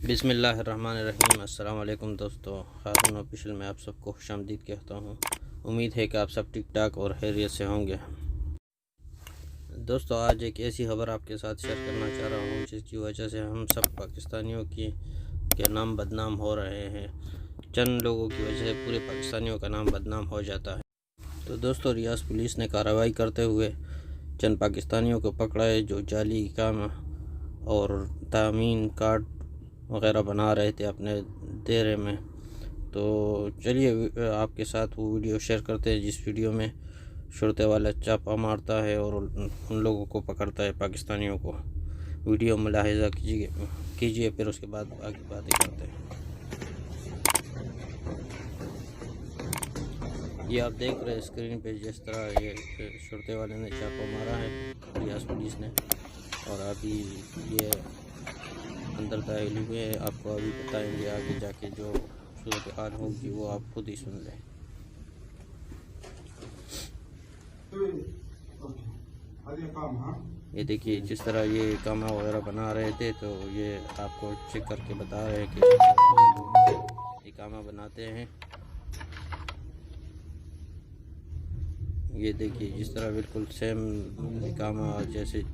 बिस्मिल्लाहिर्रहमानिर्रहीम। अस्सलाम वालेकुम दोस्तों, हारून ऑफिशियल में आप सबको खुशामदीद कहता हूँ। उम्मीद है कि आप सब ठीक ठाक और खैरियत से होंगे। दोस्तों, आज एक ऐसी खबर आपके साथ शेयर करना चाह रहा हूँ जिसकी वजह से हम सब पाकिस्तानियों के नाम बदनाम हो रहे हैं। चंद लोगों की वजह से पूरे पाकिस्तानियों का नाम बदनाम हो जाता है। तो दोस्तों, रियाज पुलिस ने कार्रवाई करते हुए चंद पाकिस्तानियों को पकड़ा है जो जाली इकामा और तामीन कार्ड वग़ैरह बना रहे थे अपने डेरे में। तो चलिए आपके साथ वो वीडियो शेयर करते हैं जिस वीडियो में शुरते वाला चापा मारता है और उन लोगों को पकड़ता है, पाकिस्तानियों को। वीडियो मुलाहिज़ा कीजिए फिर उसके बाद आगे बातें करते हैं। ये आप देख रहे हैं स्क्रीन पे जिस तरह ये शुरते वाले ने चापा मारा है रियाज पुलिस ने, और अभी ये अंदर दाखिल हुए हैं। आपको अभी बताएंगे आगे जाके जो सूरत हाल होगी वो आप खुद ही सुन लें। ये देखिए जिस तरह ये इकामा वगैरह बना रहे थे, तो ये आपको चेक करके बता रहे हैं कि इकामा बनाते हैं। ये देखिए जिस तरह बिल्कुल सेम इकामा जैसे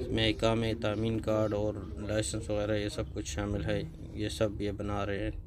इसमें इकामे, तामीन कार्ड और लाइसेंस वगैरह ये सब कुछ शामिल है। ये सब ये बना रहे हैं।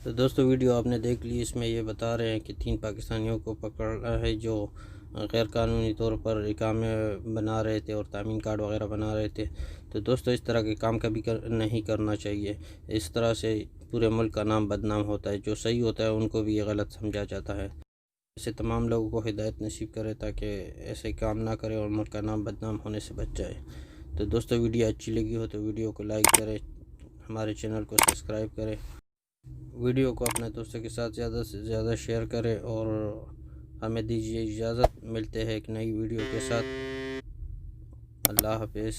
तो दोस्तों, वीडियो आपने देख ली। इसमें ये बता रहे हैं कि 3 पाकिस्तानियों को पकड़ा है जो गैर कानूनी तौर पर इकामे बना रहे थे और तामीन कार्ड वगैरह बना रहे थे। तो दोस्तों, इस तरह के काम कभी नहीं करना चाहिए। इस तरह से पूरे मुल्क का नाम बदनाम होता है। जो सही होता है उनको भी ये गलत समझा जाता है। ऐसे तमाम लोगों को हिदायत नसीब करे ताकि ऐसे काम ना करें और मुल्क का नाम बदनाम होने से बच जाए। तो दोस्तों, वीडियो अच्छी लगी हो तो वीडियो को लाइक करें, हमारे चैनल को सब्सक्राइब करें, वीडियो को अपने दोस्तों के साथ ज़्यादा से ज़्यादा शेयर करें और हमें दीजिए इजाज़त। मिलते हैं एक नई वीडियो के साथ। अल्लाह हाफ़िज़।